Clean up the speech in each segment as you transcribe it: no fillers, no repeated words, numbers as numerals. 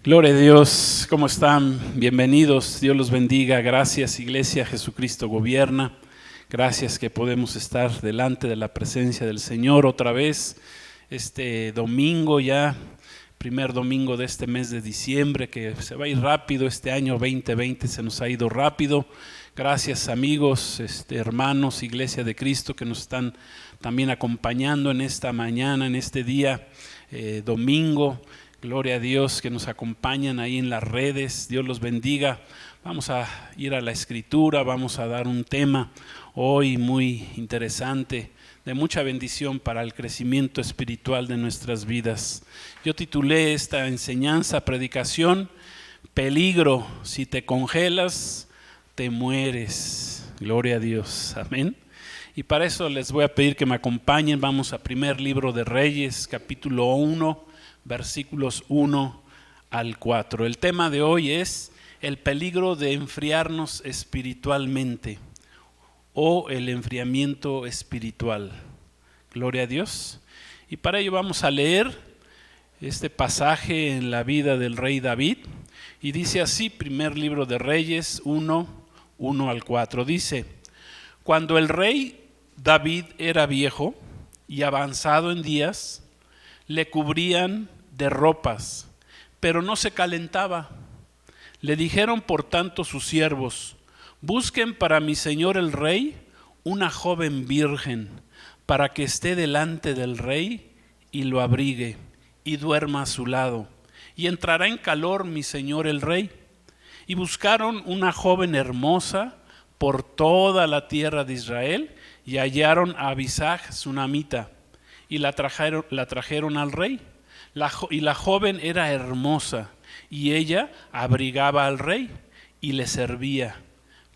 Gloria a Dios, ¿cómo están? Bienvenidos, Dios los bendiga. Gracias, Iglesia, Jesucristo gobierna. Gracias que podemos estar delante de la presencia del Señor otra vez. Este domingo ya, primer domingo de este mes de diciembre, que se va a ir rápido. Este año 2020 se nos ha ido rápido. Gracias, amigos, hermanos, Iglesia de Cristo, que nos están también acompañando en esta mañana, en este día domingo. Gloria a Dios, que nos acompañan ahí en las redes. Dios los bendiga. Vamos a ir a la Escritura, vamos a dar un tema hoy muy interesante, de mucha bendición para el crecimiento espiritual de nuestras vidas. Yo titulé esta enseñanza, predicación, peligro, si te congelas, te mueres. Gloria a Dios, amén. Y para eso les voy a pedir que me acompañen. Vamos a primer libro de Reyes, capítulo 1, versículos 1 al 4. El tema de hoy es el peligro de enfriarnos espiritualmente o el enfriamiento espiritual. Gloria a Dios. Y para ello vamos a leer este pasaje en la vida del rey David. Y dice así, primer libro de Reyes 1, 1 al 4. Dice: cuando el rey David era viejo y avanzado en días, le cubrían de ropas, pero no se calentaba. Le dijeron por tanto sus siervos: busquen para mi señor el rey una joven virgen, para que esté delante del rey y lo abrigue y duerma a su lado, y entrará en calor mi señor el rey. Y buscaron una joven hermosa por toda la tierra de Israel, y hallaron a Abisag sunamita, y la trajeron al rey. Y la joven era hermosa, y ella abrigaba al rey y le servía,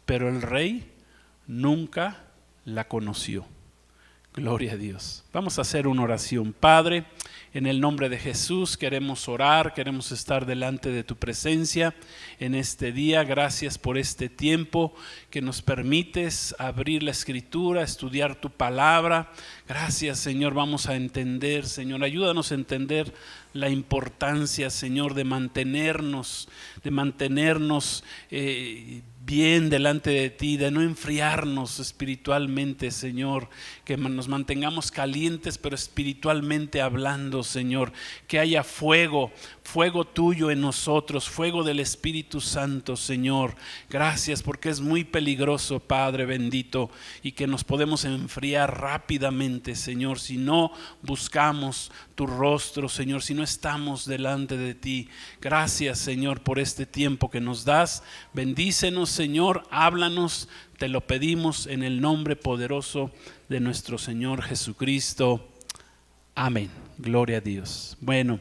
pero el rey nunca la conoció. Gloria a Dios. Vamos a hacer una oración. Padre, en el nombre de Jesús queremos orar, queremos estar delante de tu presencia en este día. Gracias por este tiempo que nos permites abrir la Escritura, estudiar tu palabra. Gracias, Señor, vamos a entender, Señor, ayúdanos a entender la importancia, Señor, de mantenernos bien delante de ti, de no enfriarnos espiritualmente, Señor, que nos mantengamos calientes, pero espiritualmente hablando, Señor, que haya fuego tuyo en nosotros, fuego del Espíritu Santo, Señor. Gracias, porque es muy peligroso, Padre bendito, y que nos podemos enfriar rápidamente, Señor, si no buscamos tu rostro, Señor, si no estamos delante de ti. Gracias, Señor, por este tiempo que nos das. Bendícenos, Señor, háblanos, te lo pedimos en el nombre poderoso de nuestro Señor Jesucristo. Amén. Gloria a Dios. Bueno,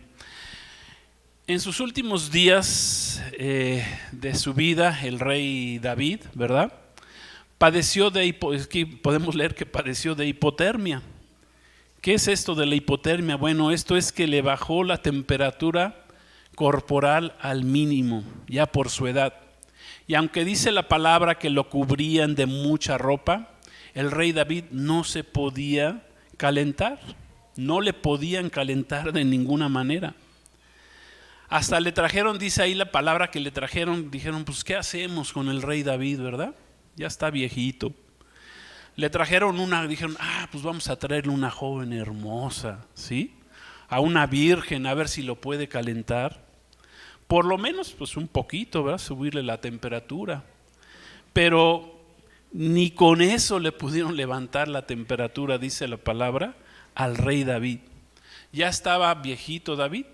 en sus últimos días de su vida, el rey David, ¿verdad?, padeció podemos leer que padeció de hipotermia. ¿Qué es esto de la hipotermia? Bueno, esto es que le bajó la temperatura corporal al mínimo, ya por su edad. Y aunque dice la palabra que lo cubrían de mucha ropa, el rey David no se podía calentar, no le podían calentar de ninguna manera. Hasta le trajeron, dice ahí la palabra que le trajeron, dijeron, pues ¿qué hacemos con el rey David, verdad? Ya está viejito. Le trajeron dijeron, pues vamos a traerle una joven hermosa, ¿sí? A una virgen, a ver si lo puede calentar. Por lo menos, pues un poquito, ¿verdad? Subirle la temperatura. Pero ni con eso le pudieron levantar la temperatura, dice la palabra, al rey David. Ya estaba viejito David,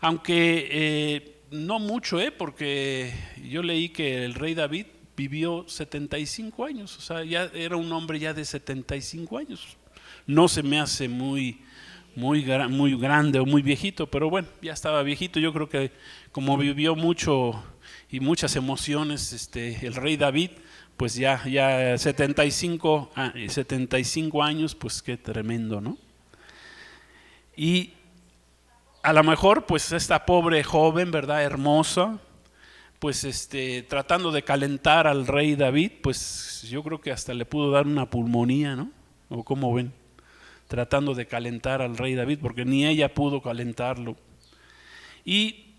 aunque no mucho, porque yo leí que el rey David vivió 75 años, o sea, ya era un hombre ya de 75 años. No se me hace muy grande o muy viejito, pero bueno, ya estaba viejito. Yo creo que como vivió mucho y muchas emociones el rey David, pues ya 75 años, pues qué tremendo, ¿no? Y a lo mejor pues esta pobre joven, ¿verdad?, hermosa, pues tratando de calentar al rey David, pues yo creo que hasta le pudo dar una pulmonía, ¿no? ¿O cómo ven? Tratando de calentar al rey David, porque ni ella pudo calentarlo. Y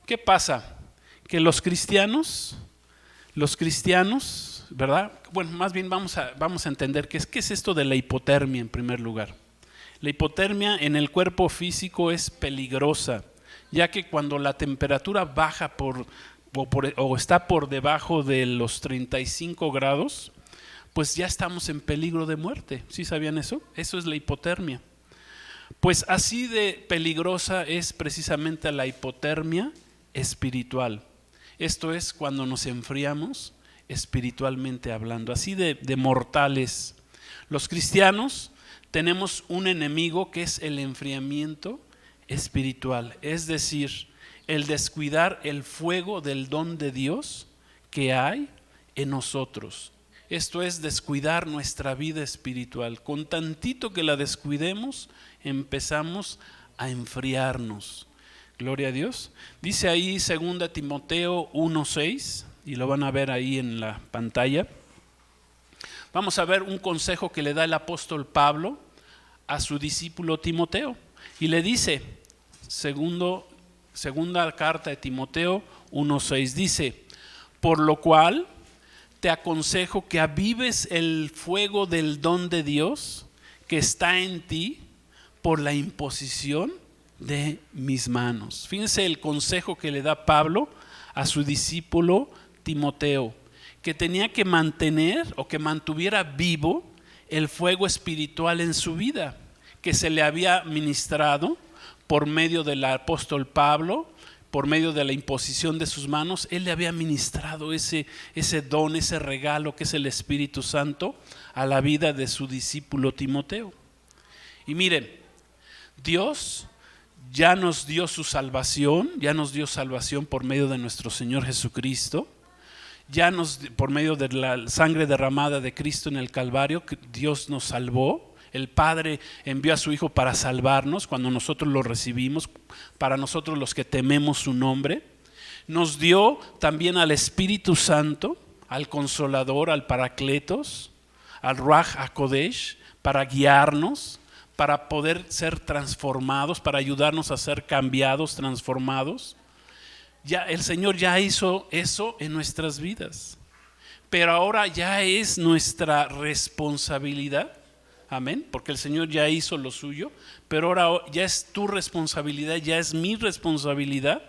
¿Qué pasa? Que los cristianos, ¿verdad? Bueno, más bien vamos a entender qué es esto de la hipotermia en primer lugar. La hipotermia en el cuerpo físico es peligrosa, ya que cuando la temperatura baja o está por debajo de los 35 grados, pues ya estamos en peligro de muerte. ¿Sí sabían eso? Eso es la hipotermia. Pues así de peligrosa es precisamente la hipotermia espiritual. Esto es cuando nos enfriamos espiritualmente hablando, así de mortales. Los cristianos tenemos un enemigo que es el enfriamiento espiritual, es decir, el descuidar el fuego del don de Dios que hay en nosotros. Esto es descuidar nuestra vida espiritual. Con tantito que la descuidemos, empezamos a enfriarnos. Gloria a Dios. Dice ahí 2 Timoteo 1:6, y lo van a ver ahí en la pantalla. Vamos a ver un consejo que le da el apóstol Pablo a su discípulo Timoteo. Y le dice, segunda carta de Timoteo 1:6, dice: por lo cual te aconsejo que avives el fuego del don de Dios que está en ti por la imposición de mis manos. Fíjense el consejo que le da Pablo a su discípulo Timoteo, que tenía que mantener o que mantuviera vivo el fuego espiritual en su vida, que se le había ministrado por medio del apóstol Pablo, por medio de la imposición de sus manos. Él le había ministrado ese don, ese regalo que es el Espíritu Santo a la vida de su discípulo Timoteo. Y miren, Dios ya nos dio su salvación, ya nos dio salvación por medio de nuestro Señor Jesucristo. Por medio de la sangre derramada de Cristo en el Calvario, Dios nos salvó. El Padre envió a su Hijo para salvarnos cuando nosotros lo recibimos, para nosotros los que tememos su nombre. Nos dio también al Espíritu Santo, al Consolador, al Paracletos, al Ruach HaKodesh, para guiarnos, para poder ser transformados, para ayudarnos a ser cambiados, transformados. Ya el Señor ya hizo eso en nuestras vidas, pero ahora ya es nuestra responsabilidad, amén, porque el Señor ya hizo lo suyo, pero ahora ya es tu responsabilidad, ya es mi responsabilidad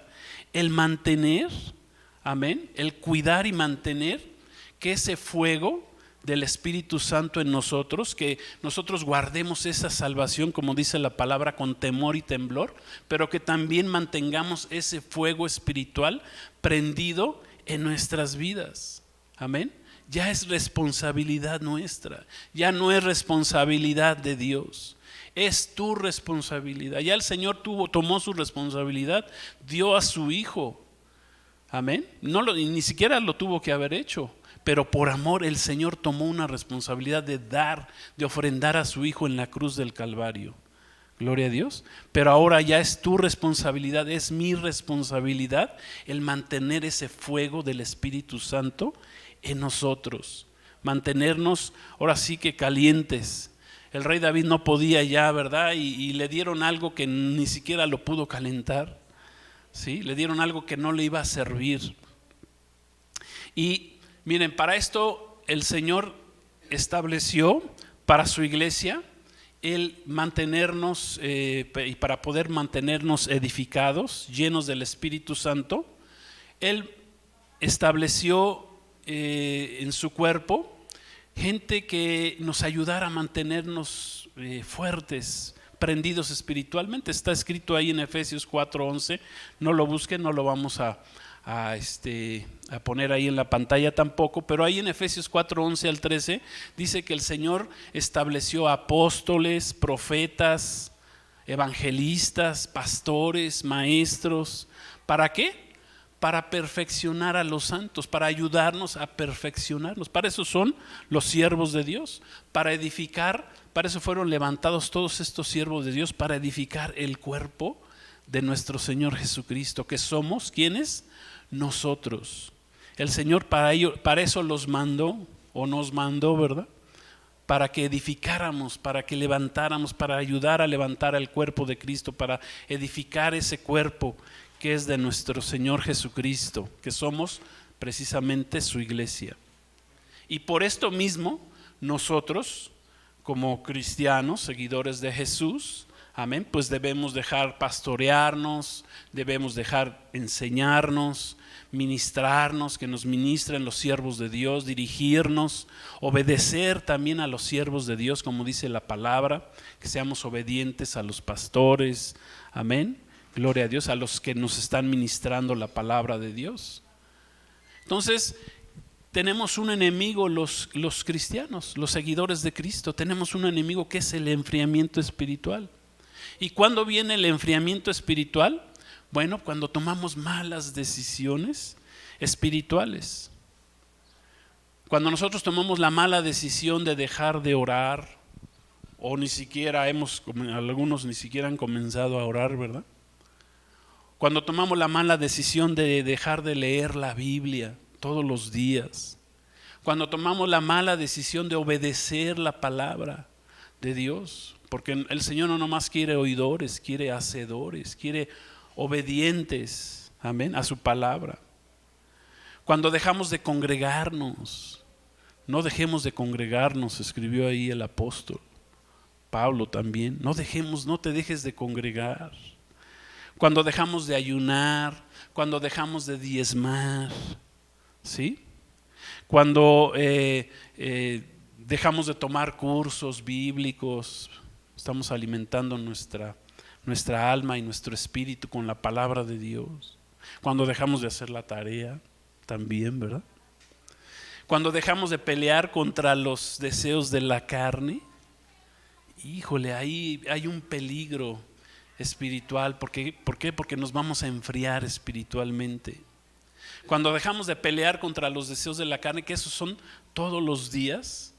el mantener, amén, el cuidar y mantener que ese fuego del Espíritu Santo en nosotros, que nosotros guardemos esa salvación, como dice la palabra, con temor y temblor, pero que también mantengamos ese fuego espiritual prendido en nuestras vidas. Amén. Ya es responsabilidad nuestra, ya no es responsabilidad de Dios, es tu responsabilidad. Ya el Señor tomó su responsabilidad, dio a su Hijo. Amén. Ni siquiera lo tuvo que haber hecho. Pero por amor el Señor tomó una responsabilidad de ofrendar a su Hijo en la cruz del Calvario. Gloria a Dios. Pero ahora ya es tu responsabilidad, es mi responsabilidad el mantener ese fuego del Espíritu Santo en nosotros. Mantenernos ahora sí que calientes. El rey David no podía ya, ¿verdad? Y le dieron algo que ni siquiera lo pudo calentar. ¿Sí? Le dieron algo que no le iba a servir. Y miren, para esto el Señor estableció para su iglesia el mantenernos y para poder mantenernos edificados, llenos del Espíritu Santo. Él estableció en su cuerpo gente que nos ayudara a mantenernos fuertes, prendidos espiritualmente. Está escrito ahí en Efesios 4:11. No lo busquen, no lo vamos a poner ahí en la pantalla tampoco, pero ahí en Efesios 4:11 al 13 dice que el Señor estableció apóstoles, profetas, evangelistas, pastores, maestros. ¿Para qué? Para perfeccionar a los santos, para ayudarnos a perfeccionarnos. Para eso son los siervos de Dios, para edificar. Para eso fueron levantados todos estos siervos de Dios, para edificar el cuerpo de nuestro Señor Jesucristo, que somos, ¿quiénes? Nosotros. El Señor para eso los mandó, o nos mandó, ¿verdad? Para que edificáramos, para que levantáramos, para ayudar a levantar al cuerpo de Cristo, para edificar ese cuerpo que es de nuestro Señor Jesucristo, que somos precisamente su iglesia. Y por esto mismo, nosotros, como cristianos, seguidores de Jesús, amén, pues debemos dejar pastorearnos, debemos dejar enseñarnos, ministrarnos, que nos ministren los siervos de Dios, dirigirnos, obedecer también a los siervos de Dios, como dice la palabra, que seamos obedientes a los pastores, amén, gloria a Dios, a los que nos están ministrando la palabra de Dios. Entonces, tenemos un enemigo los cristianos, los seguidores de Cristo, tenemos un enemigo que es el enfriamiento espiritual. ¿Y cuándo viene el enfriamiento espiritual? Bueno, cuando tomamos malas decisiones espirituales. Cuando nosotros tomamos la mala decisión de dejar de orar, o ni siquiera algunos ni siquiera han comenzado a orar, ¿verdad? Cuando tomamos la mala decisión de dejar de leer la Biblia todos los días. Cuando tomamos la mala decisión de obedecer la palabra de Dios. Porque el Señor no nomás quiere oidores, quiere hacedores, quiere obedientes, amén, a su palabra. Cuando dejamos de congregarnos, no dejemos de congregarnos, escribió ahí el apóstol Pablo también, no te dejes de congregar. Cuando dejamos de ayunar, cuando dejamos de diezmar, ¿sí? Cuando dejamos de tomar cursos bíblicos, estamos alimentando nuestra alma y nuestro espíritu con la palabra de Dios. Cuando dejamos de hacer la tarea también, ¿verdad? Cuando dejamos de pelear contra los deseos de la carne, híjole, ahí hay un peligro espiritual. ¿Por qué? Porque nos vamos a enfriar espiritualmente. Cuando dejamos de pelear contra los deseos de la carne, que esos son todos los días,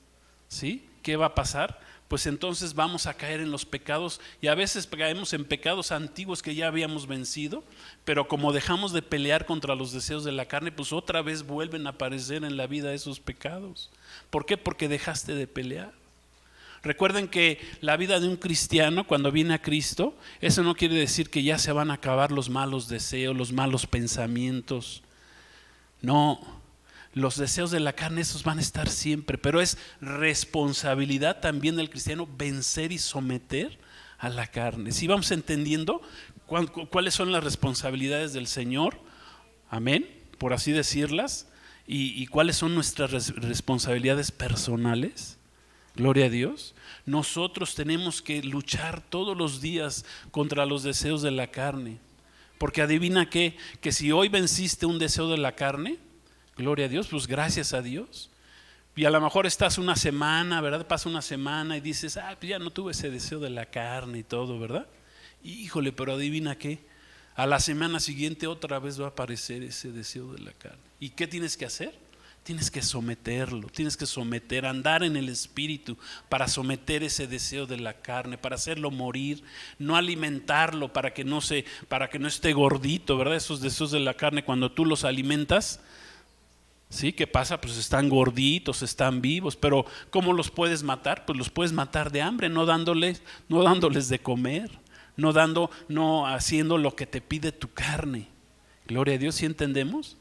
¿sí? ¿Qué va a pasar? Pues entonces vamos a caer en los pecados, y a veces caemos en pecados antiguos que ya habíamos vencido, pero como dejamos de pelear contra los deseos de la carne, pues otra vez vuelven a aparecer en la vida esos pecados. ¿Por qué? Porque dejaste de pelear. Recuerden que la vida de un cristiano, cuando viene a Cristo, eso no quiere decir que ya se van a acabar los malos deseos, los malos pensamientos. No, los deseos de la carne, esos van a estar siempre, pero es responsabilidad también del cristiano vencer y someter a la carne. Si vamos entendiendo cuáles son las responsabilidades del Señor, amén, por así decirlas, y cuáles son nuestras responsabilidades personales. Gloria a Dios. Nosotros tenemos que luchar todos los días contra los deseos de la carne. Porque adivina qué, que si hoy venciste un deseo de la carne, gloria a Dios, pues gracias a Dios. Y a lo mejor estás una semana, ¿verdad? Pasa una semana y dices, pues ya no tuve ese deseo de la carne y todo, ¿verdad? Híjole, pero adivina qué, a la semana siguiente otra vez va a aparecer ese deseo de la carne. ¿Y qué tienes que hacer? Tienes que someterlo, tienes que andar en el espíritu para someter ese deseo de la carne, para hacerlo morir, no alimentarlo para que no esté gordito, ¿verdad? Esos deseos de la carne, cuando tú los alimentas, ¿sí? ¿Qué pasa? Pues están gorditos, están vivos, pero ¿cómo los puedes matar? Pues los puedes matar de hambre, no dándoles de comer, no haciendo lo que te pide tu carne. Gloria a Dios, ¿sí entendemos?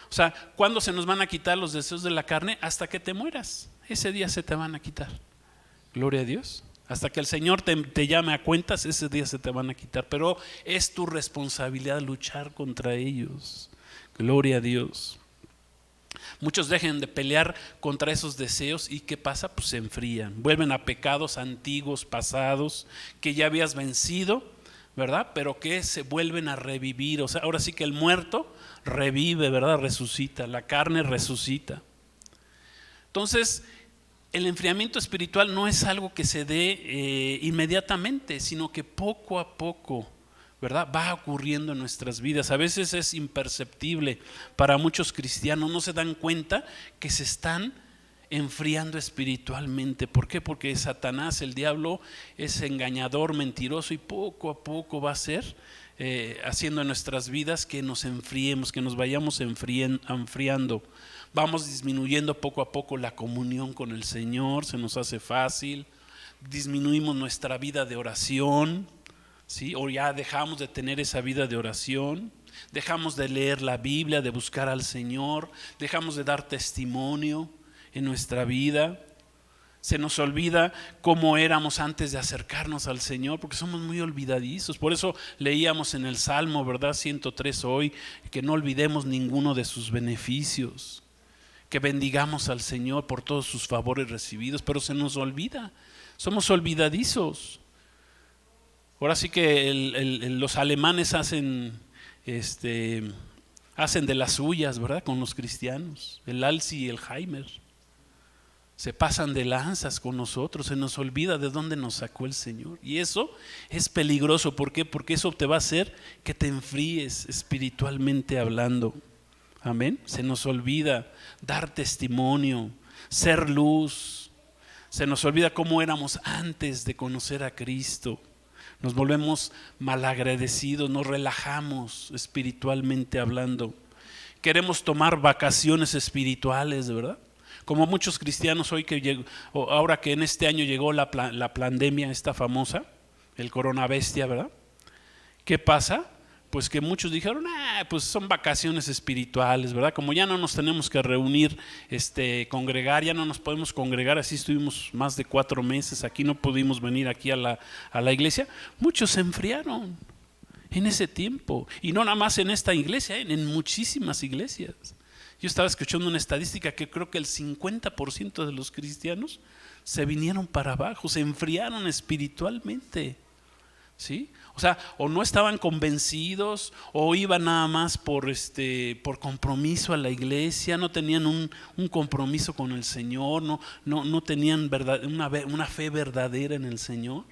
O sea, ¿cuándo se nos van a quitar los deseos de la carne? Hasta que te mueras. Ese día se te van a quitar. Gloria a Dios. Hasta que el Señor te llame a cuentas, ese día se te van a quitar. Pero es tu responsabilidad luchar contra ellos. Gloria a Dios. Muchos dejan de pelear contra esos deseos y ¿qué pasa? Pues se enfrían. Vuelven a pecados antiguos, pasados, que ya habías vencido, ¿verdad? Pero que se vuelven a revivir. O sea, ahora sí que el muerto revive, ¿verdad? Resucita, la carne resucita. Entonces, el enfriamiento espiritual no es algo que se dé inmediatamente, sino que poco a poco, ¿verdad? Va ocurriendo en nuestras vidas. A veces es imperceptible para muchos cristianos, no se dan cuenta que se están enfriando espiritualmente. ¿Por qué? Porque Satanás, el diablo, es engañador, mentiroso, y poco a poco va a ser haciendo en nuestras vidas que nos enfriemos, que nos vayamos enfriando. Vamos disminuyendo poco a poco la comunión con el Señor, se nos hace fácil, disminuimos nuestra vida de oración, ¿sí? O ya dejamos de tener esa vida de oración, dejamos de leer la Biblia, de buscar al Señor, dejamos de dar testimonio en nuestra vida. Se nos olvida cómo éramos antes de acercarnos al Señor, porque somos muy olvidadizos. Por eso leíamos en el Salmo, ¿verdad? 103 hoy, que no olvidemos ninguno de sus beneficios, que bendigamos al Señor por todos sus favores recibidos, pero se nos olvida, somos olvidadizos. Ahora sí que los alemanes hacen de las suyas, ¿verdad? Con los cristianos, el Alsi y el Heimer. Se pasan de lanzas con nosotros, se nos olvida de dónde nos sacó el Señor. Y eso es peligroso. ¿Por qué? Porque eso te va a hacer que te enfríes espiritualmente hablando. Amén. Se nos olvida dar testimonio, ser luz. Se nos olvida cómo éramos antes de conocer a Cristo. Nos volvemos malagradecidos, nos relajamos espiritualmente hablando. Queremos tomar vacaciones espirituales, ¿verdad? Como muchos cristianos hoy ahora que en este año llegó la pandemia esta famosa, el coronabestia, ¿verdad? ¿Qué pasa? Pues que muchos dijeron, pues son vacaciones espirituales, ¿verdad? Como ya no nos tenemos que reunir, congregar, ya no nos podemos congregar, así estuvimos más de 4 meses, aquí no pudimos venir aquí a la iglesia. Muchos se enfriaron en ese tiempo, y no nada más en esta iglesia, en muchísimas iglesias. Yo estaba escuchando una estadística que creo que el 50% de los cristianos se vinieron para abajo, se enfriaron espiritualmente, ¿sí? O sea, o no estaban convencidos, o iban nada más por compromiso a la iglesia, no tenían un compromiso con el Señor, no tenían una fe verdadera en el Señor.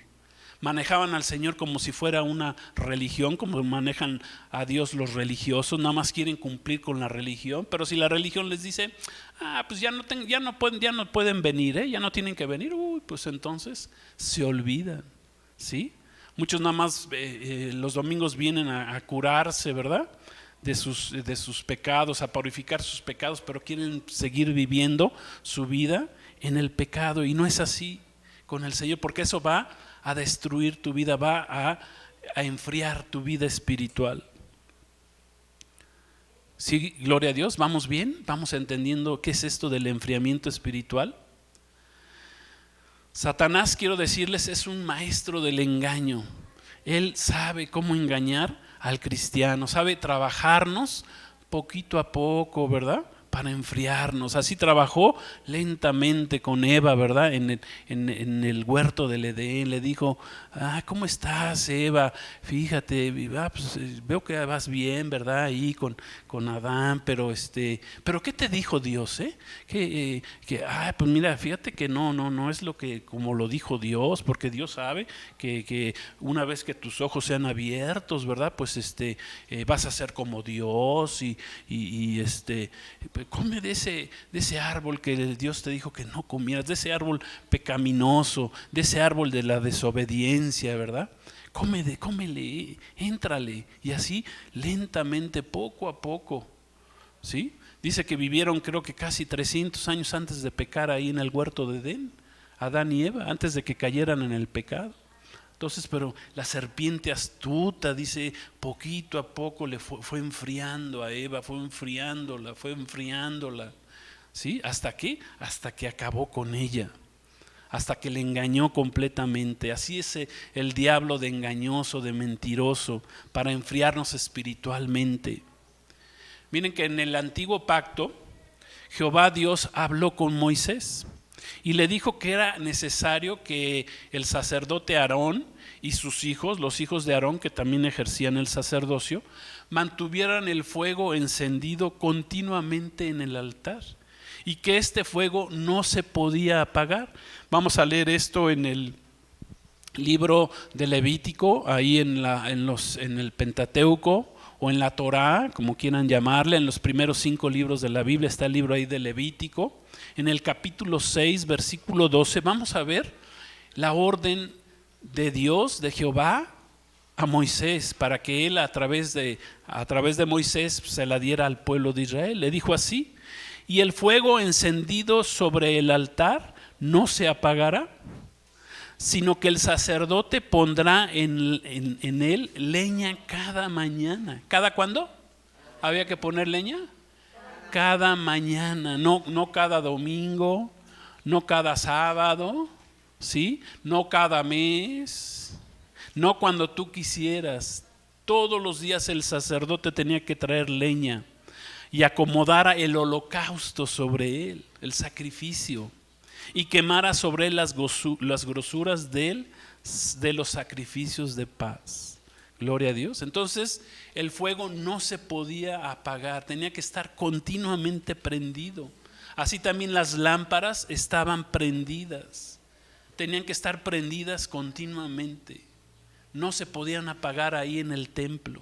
Manejaban al Señor como si fuera una religión, como manejan a Dios los religiosos, nada más quieren cumplir con la religión, pero si la religión les dice, pues ya no pueden venir, ya no tienen que venir, pues entonces se olvidan, ¿sí? Muchos nada más los domingos vienen a curarse, ¿verdad? De sus pecados, a purificar sus pecados, pero quieren seguir viviendo su vida en el pecado, y no es así con el Señor, porque eso va a destruir tu vida, va a enfriar tu vida espiritual. Sí, gloria a Dios, ¿vamos bien? ¿Vamos entendiendo qué es esto del enfriamiento espiritual? Satanás, quiero decirles, es un maestro del engaño. Él sabe cómo engañar al cristiano, sabe trabajarnos poquito a poco, ¿verdad? Para enfriarnos. Así trabajó lentamente con Eva, ¿verdad? En el huerto del Edén. Le dijo, ¿cómo estás, Eva? Fíjate, pues, veo que vas bien, ¿verdad? Ahí con Adán, pero ¿qué te dijo Dios, pues mira, fíjate que no es como lo dijo Dios, porque Dios sabe que una vez que tus ojos sean abiertos, ¿verdad? Pues vas a ser como Dios y come de ese árbol que Dios te dijo que no comieras, de ese árbol pecaminoso, de ese árbol de la desobediencia, ¿verdad? Cómele, éntrale, y así lentamente, poco a poco, ¿sí? Dice que vivieron creo que casi 300 años antes de pecar ahí en el huerto de Edén, Adán y Eva, antes de que cayeran en el pecado. Entonces, pero la serpiente astuta, dice, poquito a poco le fue enfriando a Eva, fue enfriándola, ¿sí? ¿Hasta qué? Hasta que acabó con ella, hasta que le engañó completamente. Así es el diablo, de engañoso, de mentiroso, para enfriarnos espiritualmente. Miren que en el antiguo pacto, Jehová Dios habló con Moisés y le dijo que era necesario que el sacerdote Aarón y sus hijos, los hijos de Aarón que también ejercían el sacerdocio, mantuvieran el fuego encendido continuamente en el altar y que este fuego no se podía apagar. Vamos a leer esto en el libro de Levítico, ahí en el Pentateuco o en la Torá, como quieran llamarle, en los primeros 5 libros de la Biblia está el libro ahí de Levítico. En el capítulo 6, versículo 12, vamos a ver la orden de Dios, de Jehová, a Moisés, para que él a través de Moisés se la diera al pueblo de Israel. Le dijo así: y el fuego encendido sobre el altar no se apagará, sino que el sacerdote pondrá en él leña cada mañana. ¿Cada cuándo? ¿Había que poner leña? Cada mañana, no cada domingo, no cada sábado, ¿sí? No cada mes, no cuando tú quisieras. Todos los días el sacerdote tenía que traer leña y acomodara el holocausto sobre él, el sacrificio, y quemara sobre él las grosuras de los sacrificios de paz. Gloria a Dios. Entonces el fuego no se podía apagar, tenía que estar continuamente prendido. Así también las lámparas estaban prendidas, tenían que estar prendidas continuamente, no se podían apagar ahí en el templo.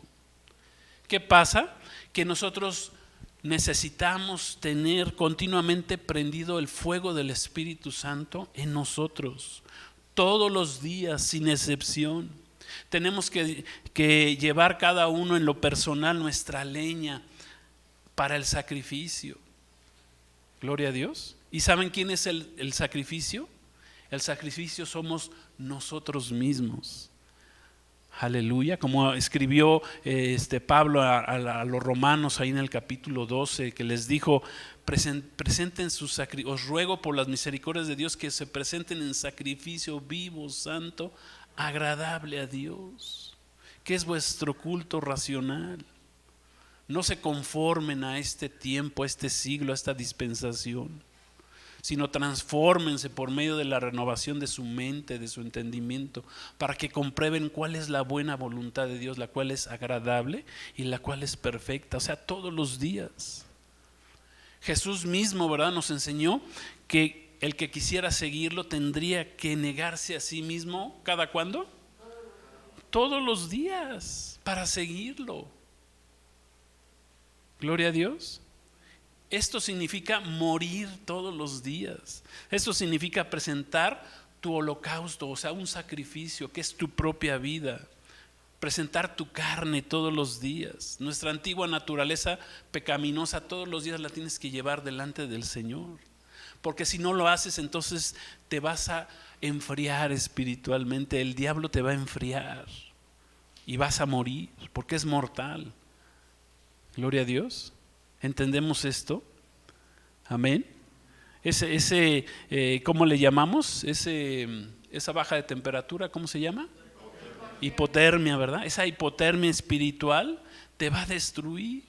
¿Qué pasa? Que nosotros necesitamos tener continuamente prendido el fuego del Espíritu Santo en nosotros, todos los días sin excepción. Tenemos que llevar cada uno en lo personal nuestra leña para el sacrificio. Gloria a Dios. ¿Y saben quién es el sacrificio? El sacrificio somos nosotros mismos. Aleluya, como escribió Pablo a los romanos ahí en el capítulo 12, que les dijo: presenten sus sacrificios, os ruego por las misericordias de Dios que se presenten en sacrificio vivo, santo, agradable a Dios, que es vuestro culto racional. No se conformen a este tiempo, a este siglo, a esta dispensación, sino transfórmense por medio de la renovación de su mente, de su entendimiento, para que comprueben cuál es la buena voluntad de Dios, la cual es agradable y la cual es perfecta. O sea, todos los días. Jesús mismo, ¿verdad?, nos enseñó que el que quisiera seguirlo tendría que negarse a sí mismo. ¿Cada cuándo? Todos los días, para seguirlo. Gloria a Dios. Esto significa morir todos los días. Esto significa presentar tu holocausto, o sea, un sacrificio que es tu propia vida. Presentar tu carne todos los días. Nuestra antigua naturaleza pecaminosa todos los días la tienes que llevar delante del Señor. Porque si no lo haces, entonces te vas a enfriar espiritualmente. El diablo te va a enfriar y vas a morir, porque es mortal. Gloria a Dios. ¿Entendemos esto? Amén. ¿Cómo le llamamos? Esa baja de temperatura, ¿cómo se llama? Hipotermia, ¿verdad? Esa hipotermia espiritual te va a destruir.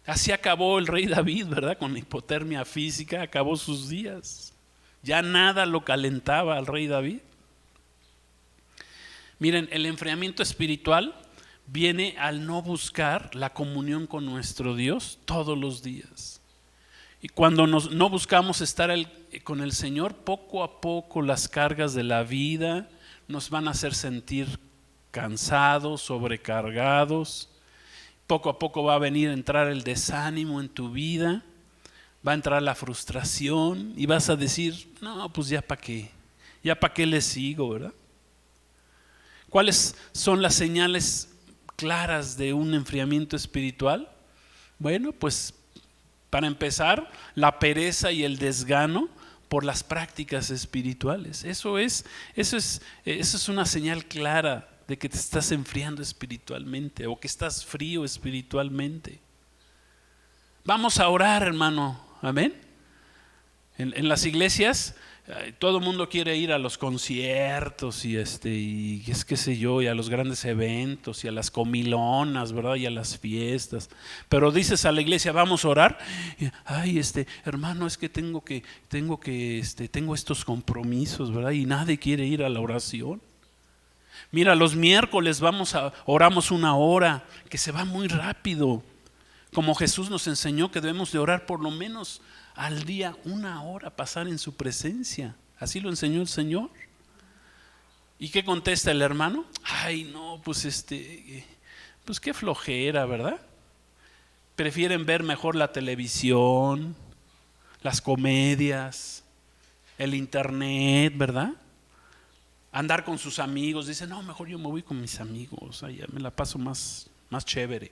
Así acabó el rey David, ¿verdad? Con hipotermia física acabó sus días. Ya nada lo calentaba al rey David. Miren, el enfriamiento espiritual viene al no buscar la comunión con nuestro Dios todos los días. Y cuando no buscamos estar con el Señor, poco a poco las cargas de la vida nos van a hacer sentir cansados, sobrecargados. Poco a poco va a entrar el desánimo en tu vida, va a entrar la frustración y vas a decir: no, pues ya para qué le sigo, ¿verdad? ¿Cuáles son las señales claras de un enfriamiento espiritual? Bueno, pues para empezar, la pereza y el desgano por las prácticas espirituales. Eso es una señal clara de que te estás enfriando espiritualmente o que estás frío espiritualmente. Vamos a orar, hermano. Amén. En las iglesias todo el mundo quiere ir a los conciertos y es qué sé yo, y a los grandes eventos y a las comilonas, ¿verdad? Y a las fiestas. Pero dices a la iglesia: vamos a orar. Ay, hermano, es que tengo estos compromisos, ¿verdad? Y nadie quiere ir a la oración. Mira, los miércoles oramos una hora, que se va muy rápido. Como Jesús nos enseñó que debemos de orar por lo menos al día una hora, pasar en su presencia. Así lo enseñó el Señor. ¿Y qué contesta el hermano? Ay, no, pues pues qué flojera, ¿verdad? Prefieren ver mejor la televisión, las comedias, el internet, ¿verdad? Andar con sus amigos. Dicen: no, mejor yo me voy con mis amigos, allá me la paso más chévere,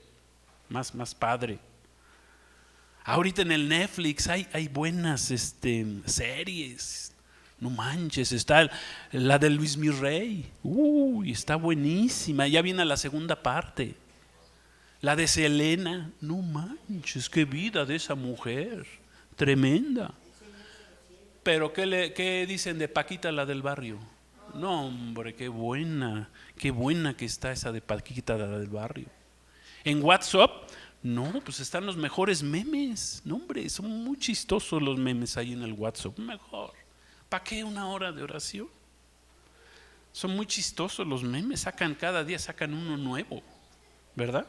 más padre. Ahorita en el Netflix hay buenas series, No manches, está la de Luis Mirrey. Uy, está buenísima. Ya viene la segunda parte. La de Selena. No manches, qué vida de esa mujer. Tremenda. Pero ¿qué dicen de Paquita, la del barrio? No, hombre, qué buena que está esa de Paquita, la del barrio. En WhatsApp, no, pues están los mejores memes. No, hombre, son muy chistosos los memes ahí en el WhatsApp. Mejor. ¿Para qué una hora de oración? Son muy chistosos los memes. Cada día sacan uno nuevo, ¿verdad?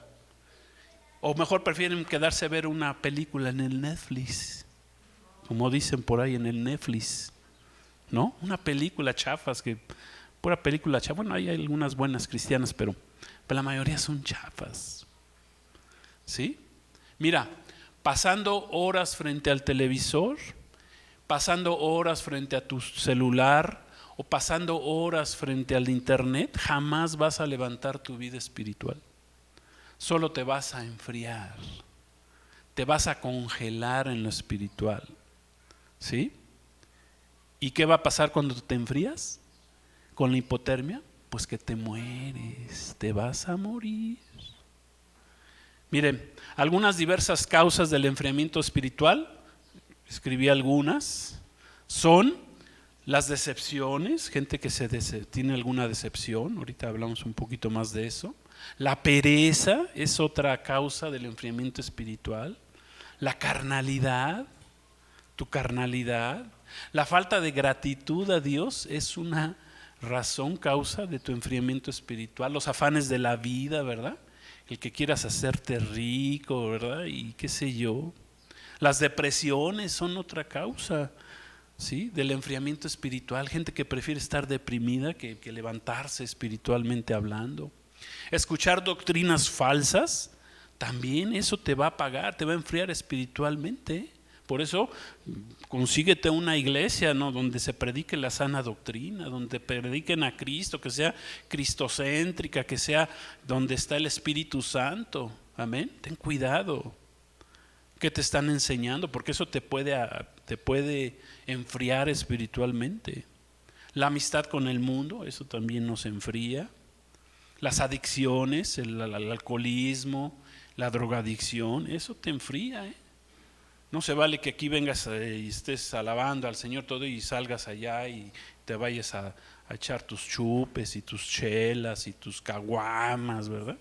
O mejor prefieren quedarse a ver una película en el Netflix, como dicen por ahí en el Netflix, ¿no? Una película chafas, pura película chafa. Bueno, hay algunas buenas cristianas, pero la mayoría son chafas. ¿Sí? Mira, pasando horas frente al televisor, pasando horas frente a tu celular o pasando horas frente al internet, jamás vas a levantar tu vida espiritual. Solo te vas a enfriar, te vas a congelar en lo espiritual. ¿Sí? ¿Y qué va a pasar cuando te enfrías? Con la hipotermia, pues que te mueres, te vas a morir. Miren, algunas diversas causas del enfriamiento espiritual, escribí algunas, son las decepciones, gente que tiene alguna decepción, ahorita hablamos un poquito más de eso. La pereza es otra causa del enfriamiento espiritual. La carnalidad, tu carnalidad. La falta de gratitud a Dios es una razón, causa de tu enfriamiento espiritual. Los afanes de la vida, ¿verdad? El que quieras hacerte rico, ¿verdad? Y qué sé yo. Las depresiones son otra causa, ¿sí? Del enfriamiento espiritual. Gente que prefiere estar deprimida que levantarse espiritualmente hablando. Escuchar doctrinas falsas, también eso te va a apagar, te va a enfriar espiritualmente. Por eso consíguete una iglesia, ¿no?, donde se predique la sana doctrina, donde prediquen a Cristo, que sea cristocéntrica, que sea donde está el Espíritu Santo. Amén. Ten cuidado. ¿Qué te están enseñando? Porque eso te puede enfriar espiritualmente. La amistad con el mundo, eso también nos enfría. Las adicciones, el alcoholismo, la drogadicción, eso te enfría, ¿eh? No se vale que aquí vengas y estés alabando al Señor todo y salgas allá y te vayas a echar tus chupes y tus chelas y tus caguamas, ¿verdad?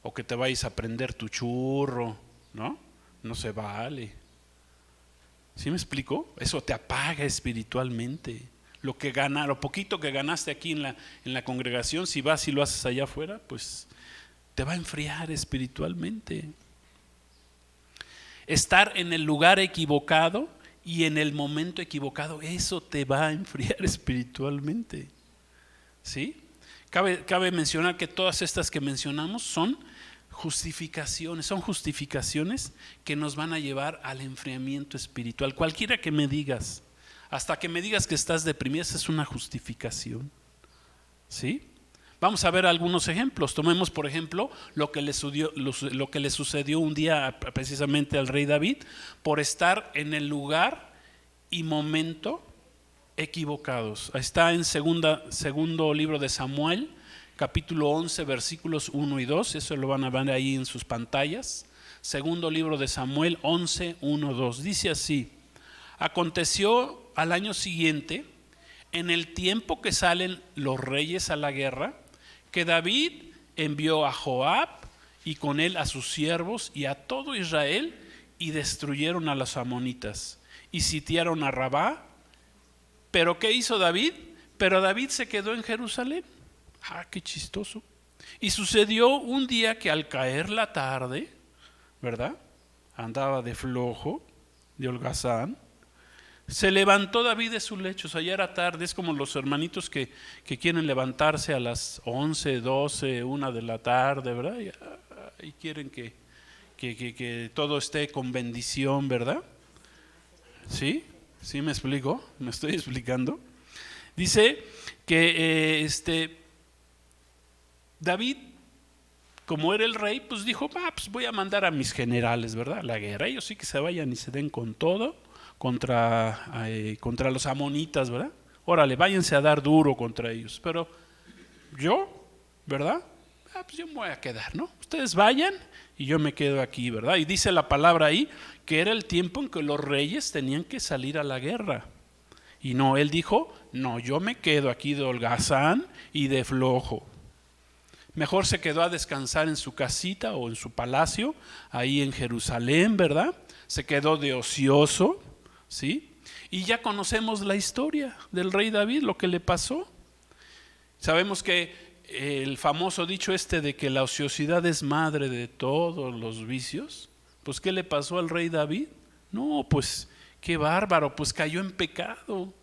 O que te vayas a prender tu churro, ¿no? No se vale. ¿Sí me explico? Eso te apaga espiritualmente. Lo poquito que ganaste aquí en la congregación, si vas y lo haces allá afuera, pues te va a enfriar espiritualmente. Estar en el lugar equivocado y en el momento equivocado, eso te va a enfriar espiritualmente. ¿Sí? Cabe mencionar que todas estas que mencionamos son justificaciones que nos van a llevar al enfriamiento espiritual. Cualquiera que me digas, hasta que me digas que estás deprimido, esa es una justificación. ¿Sí? Vamos a ver algunos ejemplos. Tomemos, por ejemplo, lo que le sucedió un día precisamente al rey David por estar en el lugar y momento equivocados. Está en segundo libro de Samuel, capítulo 11, versículos 1 y 2. Eso lo van a ver ahí en sus pantallas. Segundo libro de Samuel 11, 1, 2. Dice así: aconteció al año siguiente, en el tiempo que salen los reyes a la guerra, que David envió a Joab y con él a sus siervos y a todo Israel, y destruyeron a los amonitas y sitiaron a Rabá. ¿Pero qué hizo David? Pero David se quedó en Jerusalén. Qué chistoso. Y sucedió un día que al caer la tarde, ¿verdad?, andaba de flojo, de holgazán, se levantó David de su lecho. O sea, ya era tarde. Es como los hermanitos que quieren levantarse a las 11, 12, 1 de la tarde, ¿verdad? Y quieren que todo esté con bendición, ¿verdad? ¿Sí? ¿Sí me explico? ¿Me estoy explicando? Dice que David, como era el rey, pues dijo, pues voy a mandar a mis generales, ¿verdad?, a la guerra. Ellos sí que se vayan y se den con todo contra los amonitas, ¿verdad? órale, váyanse a dar duro contra ellos. Pero yo, ¿verdad? Pues yo me voy a quedar, ¿no? Ustedes vayan y yo me quedo aquí, ¿verdad? Y dice la palabra ahí que era el tiempo en que los reyes tenían que salir a la guerra. Y no, él dijo, no, yo me quedo aquí de holgazán y de flojo. Mejor se quedó a descansar en su casita o en su palacio, ahí en Jerusalén, ¿verdad? Se quedó de ocioso, ¿sí? Y ya conocemos la historia del rey David, lo que le pasó. Sabemos que el famoso dicho de que la ociosidad es madre de todos los vicios. Pues ¿qué le pasó al rey David? No, pues qué bárbaro, pues cayó en pecado.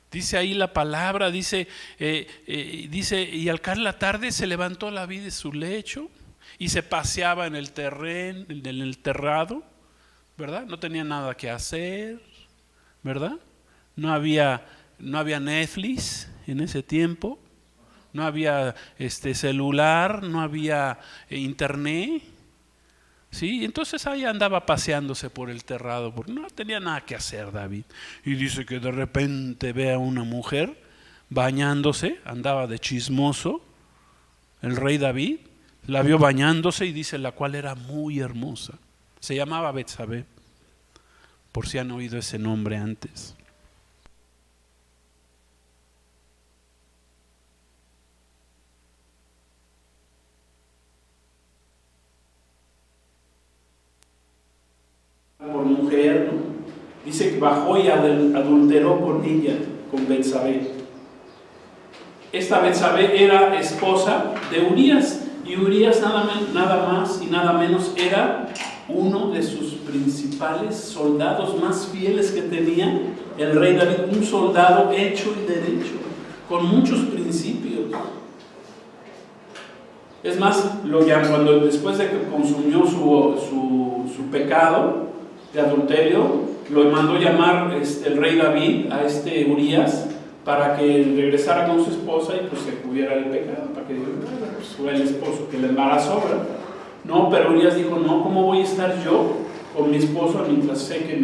Dice ahí la palabra, dice, y al caer la tarde se levantó David de su lecho y se paseaba en el terreno, en el terrado, ¿verdad? No tenía nada que hacer, ¿verdad? No había Netflix en ese tiempo. No había celular, no había internet, ¿sí? Entonces ahí andaba paseándose por el terrado, porque no tenía nada que hacer David. Y dice que de repente ve a una mujer bañándose, andaba de chismoso, el rey David, la vio bañándose y dice la cual era muy hermosa. Se llamaba Betsabé, por si han oído ese nombre antes. Por mujer, ¿no? Dice que bajó y adulteró con ella, con Betsabé. Esta Betsabé era esposa de Urías, y Urías nada más y nada menos era uno de sus principales soldados más fieles que tenía el rey David, un soldado hecho y derecho, con muchos principios. Es más, cuando después de que consumió su pecado de adulterio, lo mandó llamar el rey David a Urías para que regresara con su esposa y pues se cubriera el pecado, para que pues, fue el esposo que le embarazó, ¿verdad? No, pero Urías dijo, no, ¿cómo voy a estar yo con mi esposa mientras sé que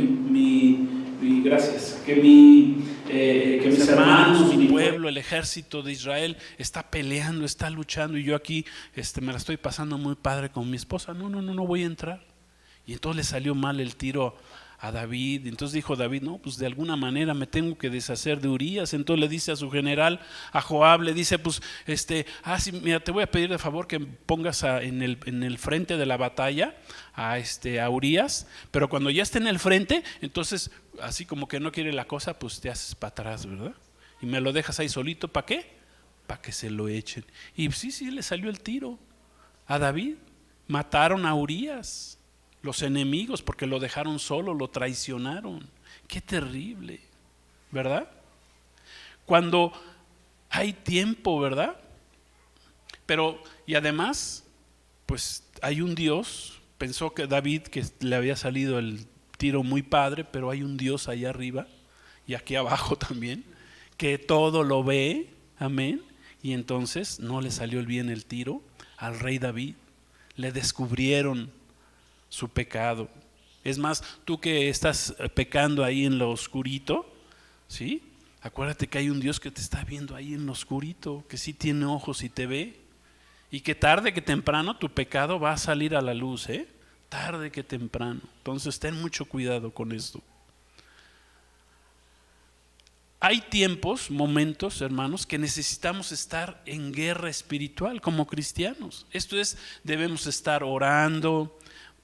que mis hermanos, mi pueblo, el ejército de Israel está peleando, está luchando, y yo aquí me la estoy pasando muy padre con mi esposa? No voy a entrar. Y entonces le salió mal el tiro a David. Entonces dijo David, no, pues de alguna manera me tengo que deshacer de Urías. Entonces le dice a su general, a Joab, le dice, pues, sí, mira, te voy a pedir de favor que pongas en el frente de la batalla a Urías, pero cuando ya esté en el frente, entonces, así como que no quiere la cosa, pues te haces para atrás, ¿verdad? Y me lo dejas ahí solito, ¿para qué? Para que se lo echen. Y sí, le salió el tiro a David. Mataron a Urías, los enemigos, porque lo dejaron solo, lo traicionaron. Qué terrible, ¿verdad? Cuando hay tiempo, ¿verdad? Pero, y además, pues hay un Dios. Pensó que David, que le había salido el tiro muy padre, pero hay un Dios allá arriba y aquí abajo también, que todo lo ve, amén. Y entonces no le salió bien el tiro al rey David. Le descubrieron su pecado. Es más, tú que estás pecando ahí en lo oscurito, ¿sí? Acuérdate que hay un Dios que te está viendo ahí en lo oscurito, que sí tiene ojos y te ve, y que tarde que temprano tu pecado va a salir a la luz, tarde que temprano. Entonces ten mucho cuidado con esto. Hay tiempos, momentos, hermanos, que necesitamos estar en guerra espiritual como cristianos. Esto es, debemos estar orando,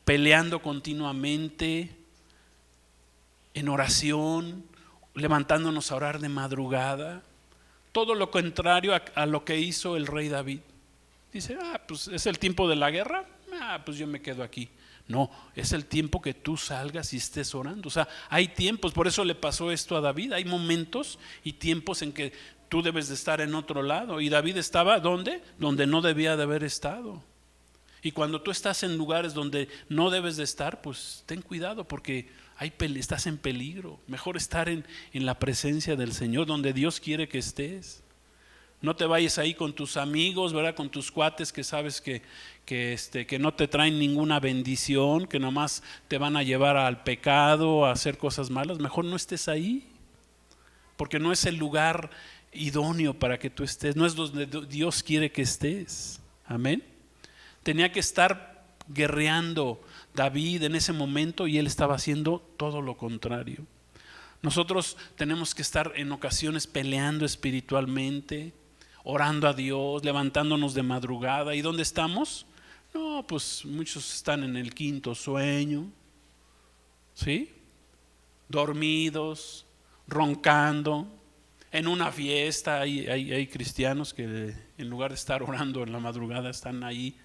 peleando continuamente, en oración, levantándonos a orar de madrugada. Todo lo contrario a lo que hizo el rey David. Dice, pues es el tiempo de la guerra, pues yo me quedo aquí. No, es el tiempo que tú salgas y estés orando. O sea, hay tiempos, por eso le pasó esto a David. Hay momentos y tiempos en que tú debes de estar en otro lado. Y David estaba, ¿dónde? Donde no debía de haber estado. Y cuando tú estás en lugares donde no debes de estar, pues ten cuidado, porque estás en peligro. Mejor estar en la presencia del Señor, donde Dios quiere que estés. No te vayas ahí con tus amigos, ¿verdad? Con tus cuates que sabes que no te traen ninguna bendición, que nomás te van a llevar al pecado, a hacer cosas malas. Mejor no estés ahí. porque no es el lugar idóneo para que tú estés, no es donde Dios quiere que estés. Amén. Tenía que estar guerreando David en ese momento y él estaba haciendo todo lo contrario. Nosotros tenemos que estar en ocasiones peleando espiritualmente, orando a Dios, levantándonos de madrugada. ¿Y dónde estamos? No, pues muchos están en el quinto sueño, ¿sí? Dormidos, roncando, en una fiesta. Hay cristianos que en lugar de estar orando en la madrugada están ahí,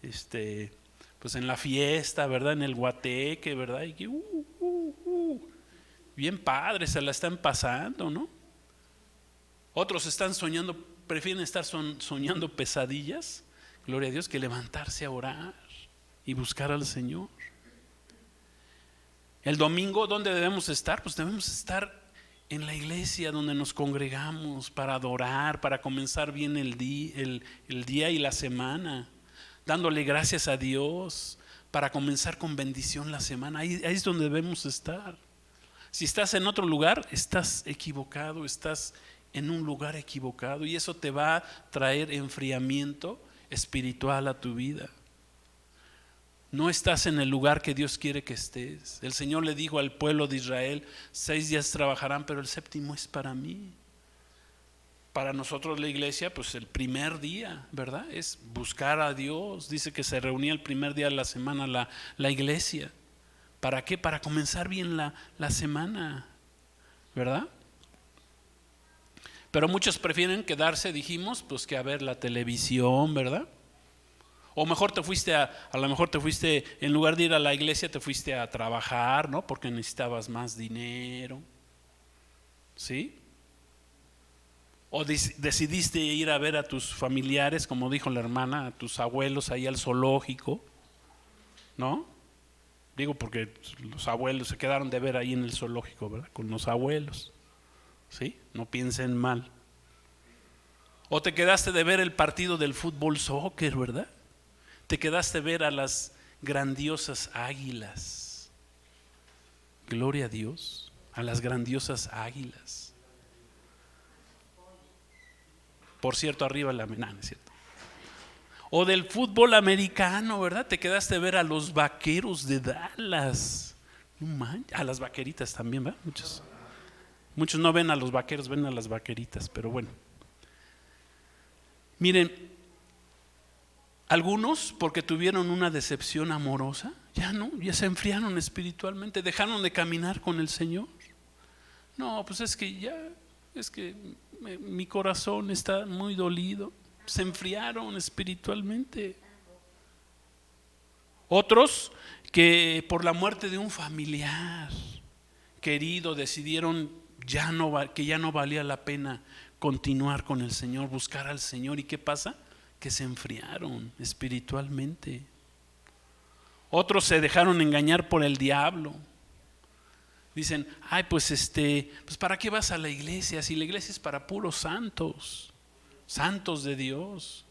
pues en la fiesta, ¿verdad? En el guateque, ¿verdad? Y que, bien padre, se la están pasando, ¿no? Otros están soñando, prefieren estar soñando pesadillas, gloria a Dios, que levantarse a orar y buscar al Señor. El domingo, ¿dónde debemos estar? Pues debemos estar en la iglesia donde nos congregamos para adorar, para comenzar bien el día y la semana, dándole gracias a Dios, para comenzar con bendición la semana. Ahí es donde debemos estar. Si estás en otro lugar, estás equivocado, estás en un lugar equivocado, y eso te va a traer enfriamiento espiritual a tu vida. No estás en el lugar que Dios quiere que estés. El Señor le dijo al pueblo de Israel: 6 días trabajarán, pero el séptimo es para mí. Para nosotros la iglesia, pues el primer día, ¿verdad? Es buscar a Dios. Dice que se reunía el primer día de la semana la iglesia. ¿Para qué? Para comenzar bien la semana, ¿verdad? Pero muchos prefieren quedarse, dijimos, pues que a ver la televisión, ¿verdad? O mejor te fuiste a lo mejor te fuiste, en lugar de ir a la iglesia, te fuiste a trabajar, ¿no? Porque necesitabas más dinero, ¿sí? O decidiste ir a ver a tus familiares, como dijo la hermana, a tus abuelos ahí al zoológico, ¿no? Digo porque los abuelos se quedaron de ver ahí en el zoológico, ¿verdad? Con los abuelos, ¿sí? No piensen mal. O te quedaste de ver el partido del fútbol soccer, ¿verdad? Te quedaste a ver a las grandiosas águilas. Gloria a Dios, a las grandiosas águilas. Por cierto, arriba la menana, ¿es cierto? O del fútbol americano, ¿verdad? Te quedaste a ver a los Vaqueros de Dallas. A las vaqueritas también, ¿verdad? Muchos no ven a los vaqueros, ven a las vaqueritas, pero bueno. Miren, algunos, porque tuvieron una decepción amorosa, ya se enfriaron espiritualmente, dejaron de caminar con el Señor. No, pues es que mi corazón está muy dolido. Se enfriaron espiritualmente. Otros que por la muerte de un familiar querido decidieron que ya no valía la pena continuar con el Señor, buscar al Señor. ¿Y qué pasa? Que se enfriaron espiritualmente. Otros se dejaron engañar por el diablo. Dicen: ay, pues ¿para qué vas a la iglesia? Si la iglesia es para puros santos de Dios.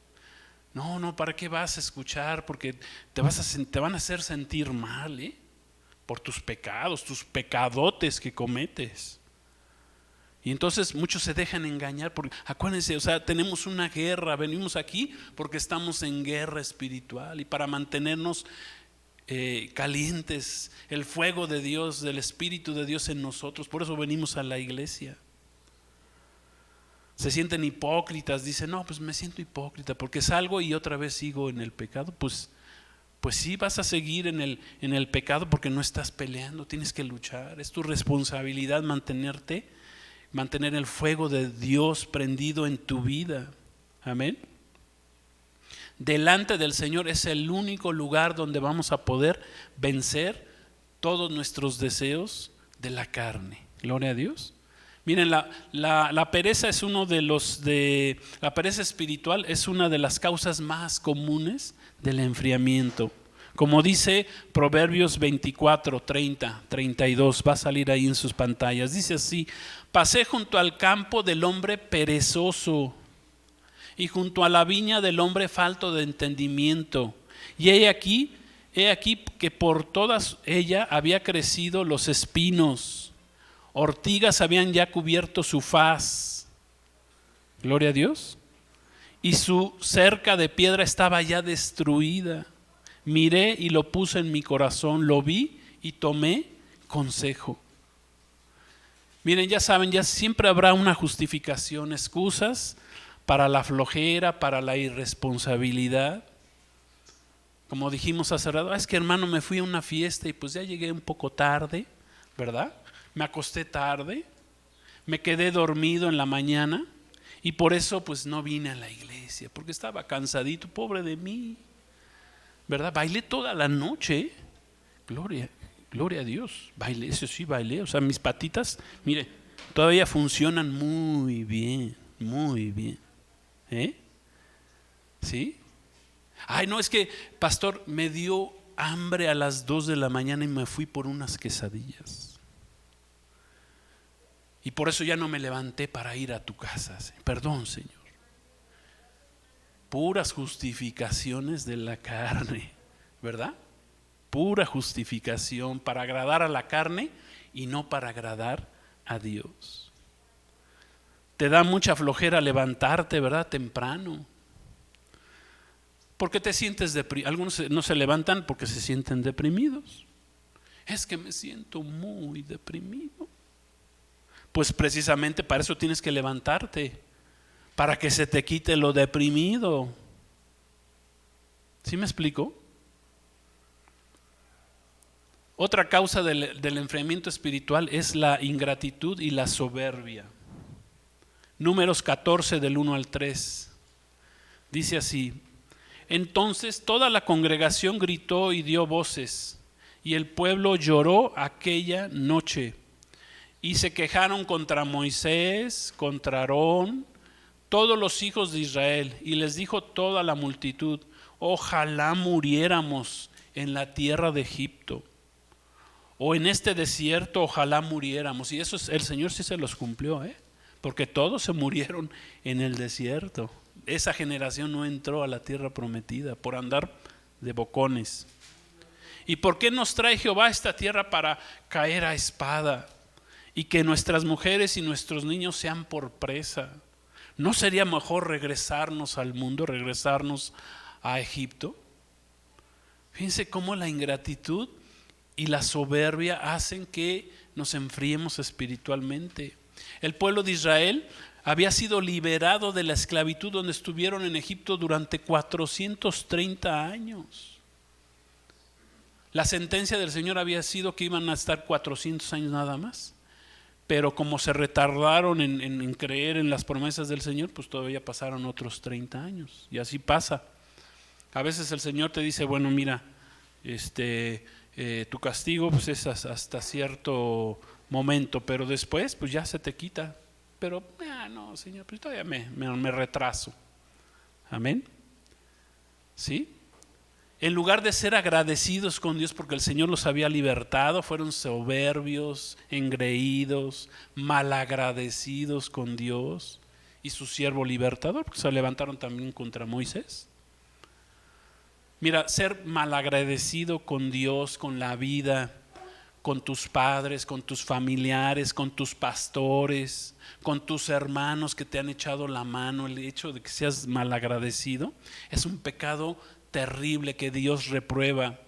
No, ¿para qué vas a escuchar? Porque te van a hacer sentir mal, por tus pecados, tus pecadotes que cometes. Y entonces muchos se dejan engañar, porque acuérdense, tenemos una guerra, venimos aquí porque estamos en guerra espiritual, y para mantenernos calientes, el fuego de Dios, del Espíritu de Dios en nosotros, por eso venimos a la iglesia. Se sienten hipócritas, dicen: no, pues me siento hipócrita porque salgo y otra vez sigo en el pecado. Pues sí, vas a seguir en el pecado porque no estás peleando, tienes que luchar. Es tu responsabilidad mantener el fuego de Dios prendido en tu vida. Amén. Delante del Señor es el único lugar donde vamos a poder vencer todos nuestros deseos de la carne. Gloria a Dios. Miren, la pereza es la pereza espiritual es una de las causas más comunes del enfriamiento. Como dice Proverbios 24, 30, 32, va a salir ahí en sus pantallas. Dice así: pasé junto al campo del hombre perezoso y junto a la viña del hombre falto de entendimiento. Y he aquí que por toda ella había crecido los espinos. ortigas habían ya cubierto su faz. Gloria a Dios. Y su cerca de piedra estaba ya destruida. Miré y lo puse en mi corazón, lo vi y tomé consejo. Miren, ya saben, ya siempre habrá una justificación, excusas para la flojera, para la irresponsabilidad. Como dijimos hace rato, es que hermano, me fui a una fiesta y pues ya llegué un poco tarde, ¿verdad? Me acosté tarde, me quedé dormido en la mañana y por eso pues no vine a la iglesia, porque estaba cansadito, pobre de mí, ¿verdad? Bailé toda la noche, gloria a Dios, bailé, eso sí bailé, o sea, mis patitas, mire, todavía funcionan muy bien, ¿sí? Ay, no, es que, pastor, me dio hambre a las 2 de la mañana y me fui por unas quesadillas. Y por eso ya no me levanté para ir a tu casa. Perdón, Señor. Puras justificaciones de la carne, ¿verdad? Pura justificación para agradar a la carne y no para agradar a Dios. Te da mucha flojera levantarte, ¿verdad? Temprano. ¿Por qué te sientes deprimido? Algunos no se levantan porque se sienten deprimidos. Es que me siento muy deprimido. Pues precisamente para eso tienes que levantarte, para que se te quite lo deprimido. ¿Sí me explico? Otra causa del enfriamiento espiritual es la ingratitud y la soberbia. Números 14 del 1 al 3. Dice así: entonces toda la congregación gritó y dio voces, y el pueblo lloró aquella noche. Y se quejaron contra Moisés, contra Aarón, todos los hijos de Israel. Y les dijo toda la multitud: ojalá muriéramos en la tierra de Egipto, o en este desierto, ojalá muriéramos. Y eso el Señor sí se los cumplió, porque todos se murieron en el desierto. Esa generación no entró a la tierra prometida por andar de bocones. ¿Y por qué nos trae Jehová a esta tierra para caer a espada? Y que nuestras mujeres y nuestros niños sean por presa. ¿No sería mejor regresarnos al mundo, regresarnos a Egipto? Fíjense cómo la ingratitud y la soberbia hacen que nos enfriemos espiritualmente. El pueblo de Israel había sido liberado de la esclavitud donde estuvieron en Egipto durante 430 años. La sentencia del Señor había sido que iban a estar 400 años nada más. Pero como se retardaron en creer en las promesas del Señor, pues todavía pasaron otros 30 años. Y así pasa. A veces el Señor te dice, bueno, mira, tu castigo pues es hasta cierto momento, pero después pues ya se te quita. Pero no, Señor, pues todavía me retraso. Amén. ¿Sí? En lugar de ser agradecidos con Dios porque el Señor los había libertado, fueron soberbios, engreídos, malagradecidos con Dios y su siervo libertador, porque se levantaron también contra Moisés. Mira, ser malagradecido con Dios, con la vida, con tus padres, con tus familiares, con tus pastores, con tus hermanos que te han echado la mano, el hecho de que seas malagradecido es un pecado terrible que Dios reprueba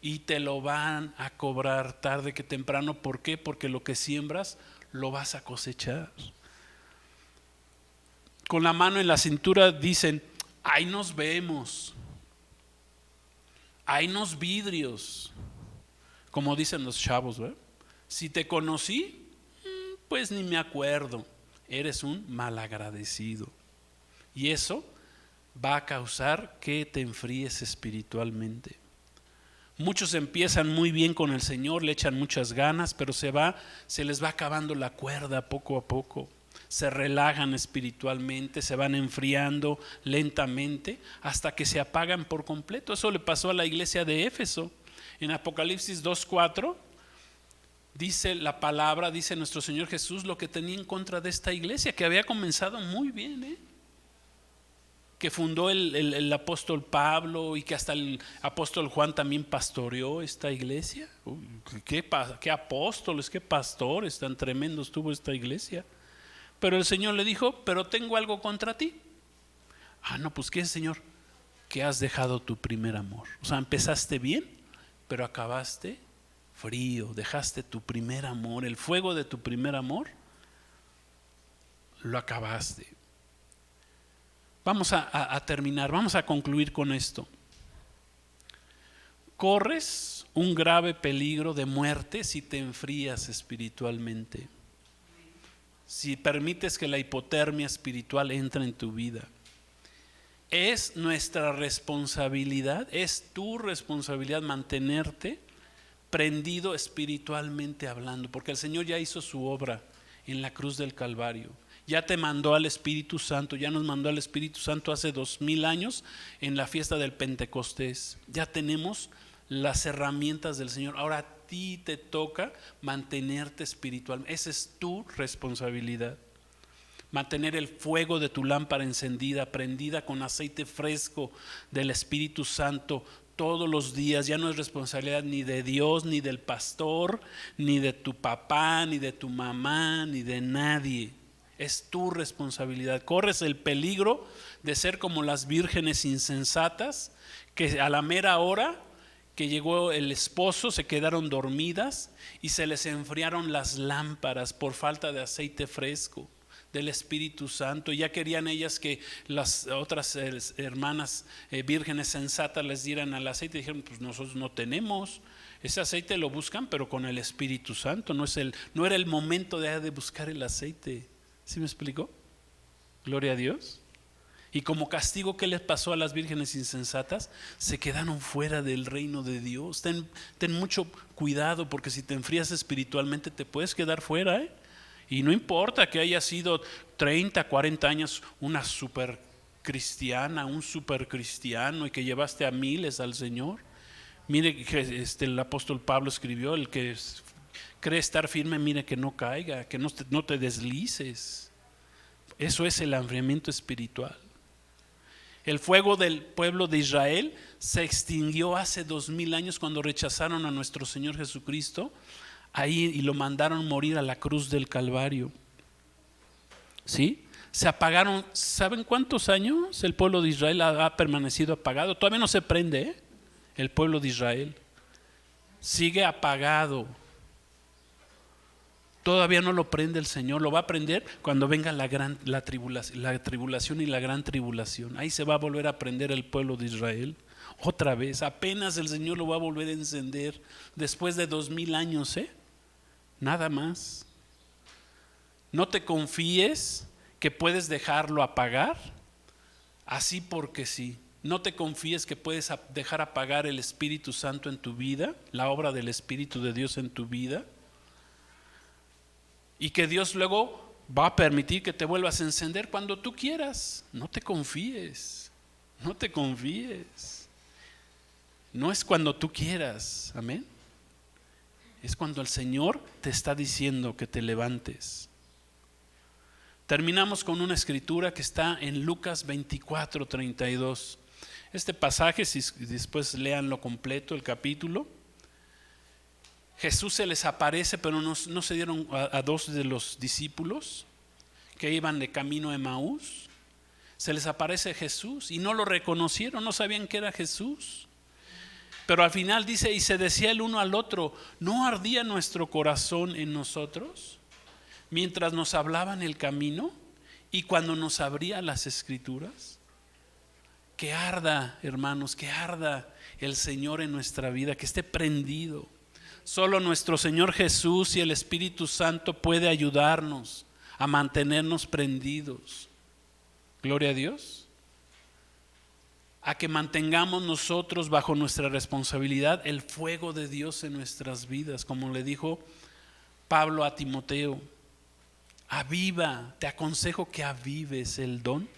y te lo van a cobrar tarde que temprano. ¿Por qué? Porque lo que siembras lo vas a cosechar. Con la mano en la cintura dicen, ahí nos vemos, hay unos vidrios, como dicen los chavos, ¿verdad? Si te conocí, pues ni me acuerdo. Eres un malagradecido. Y eso va a causar que te enfríes espiritualmente. Muchos empiezan muy bien con el Señor, le echan muchas ganas, pero se les va acabando la cuerda poco a poco. Se relajan espiritualmente, se van enfriando lentamente hasta que se apagan por completo. Eso le pasó a la iglesia de Éfeso. En Apocalipsis 2:4 dice la palabra, dice nuestro Señor Jesús lo que tenía en contra de esta iglesia, que había comenzado muy bien, que fundó el apóstol Pablo y que hasta el apóstol Juan también pastoreó esta iglesia. ¿Qué apóstoles, qué pastores tan tremendos tuvo esta iglesia? Pero el Señor le dijo, pero tengo algo contra ti. No, pues ¿qué es, Señor? Que has dejado tu primer amor. O sea, empezaste bien, pero acabaste frío, dejaste tu primer amor, el fuego de tu primer amor, lo acabaste. Vamos a terminar, vamos a concluir con esto. Corres un grave peligro de muerte si te enfrías espiritualmente, si permites que la hipotermia espiritual entre en tu vida. Es nuestra responsabilidad, es tu responsabilidad mantenerte prendido espiritualmente hablando, porque el Señor ya hizo su obra en la cruz del Calvario. Ya te mandó al Espíritu Santo, ya nos mandó al Espíritu Santo hace 2000 años en la fiesta del Pentecostés. Ya tenemos las herramientas del Señor. Ahora a ti te toca mantenerte espiritual. Esa es tu responsabilidad. Mantener el fuego de tu lámpara encendida, prendida con aceite fresco del Espíritu Santo todos los días. Ya no es responsabilidad ni de Dios, ni del pastor, ni de tu papá, ni de tu mamá, ni de nadie. Es tu responsabilidad. Corres el peligro de ser como las vírgenes insensatas que a la mera hora que llegó el esposo se quedaron dormidas y se les enfriaron las lámparas por falta de aceite fresco del Espíritu Santo. Ya querían ellas que las otras hermanas vírgenes sensatas les dieran al aceite. Dijeron, pues nosotros no tenemos. Ese aceite lo buscan, pero con el Espíritu Santo. No era el momento de buscar el aceite. ¿Sí me explicó? Gloria a Dios. Y como castigo, ¿qué les pasó a las vírgenes insensatas? Se quedaron fuera del reino de Dios. Ten mucho cuidado, porque si te enfrías espiritualmente te puedes quedar fuera, Y no importa que hayas sido 30, 40 años una super cristiana, un super cristiano y que llevaste a miles al Señor. Mire que el apóstol Pablo escribió, el que cree estar firme, mire que no caiga, que no te deslices. Eso es el enfriamiento espiritual. El fuego del pueblo de Israel se extinguió hace 2000 años cuando rechazaron a nuestro Señor Jesucristo ahí y lo mandaron morir a la cruz del Calvario. ¿Sí? Se apagaron. ¿Saben cuántos años el pueblo de Israel ha permanecido apagado? Todavía no se prende, el pueblo de Israel sigue apagado. Todavía no lo prende el Señor. Lo va a prender cuando venga la tribulación y la gran tribulación. Ahí se va a volver a prender el pueblo de Israel otra vez. Apenas el Señor lo va a volver a encender después de 2000 años, nada más. No te confíes que puedes dejarlo apagar así porque sí. No te confíes que puedes dejar apagar el Espíritu Santo en tu vida, la obra del Espíritu de Dios en tu vida, y que Dios luego va a permitir que te vuelvas a encender cuando tú quieras. No te confíes, no te confíes. No es cuando tú quieras, amén. Es cuando el Señor te está diciendo que te levantes. Terminamos con una escritura que está en Lucas 24:32. Este pasaje, si después léanlo completo, el capítulo. Jesús se les aparece, pero no se dieron a dos de los discípulos que iban de camino a Emaús. Se les aparece Jesús y no lo reconocieron, no sabían que era Jesús. Pero al final dice, y se decía el uno al otro, ¿no ardía nuestro corazón en nosotros mientras nos hablaba en el camino y cuando nos abría las escrituras? Que arda, hermanos, que arda el Señor en nuestra vida, que esté prendido. Solo nuestro Señor Jesús y el Espíritu Santo puede ayudarnos a mantenernos prendidos. Gloria a Dios. A que mantengamos nosotros bajo nuestra responsabilidad el fuego de Dios en nuestras vidas, como le dijo Pablo a Timoteo. Aviva, te aconsejo que avives el don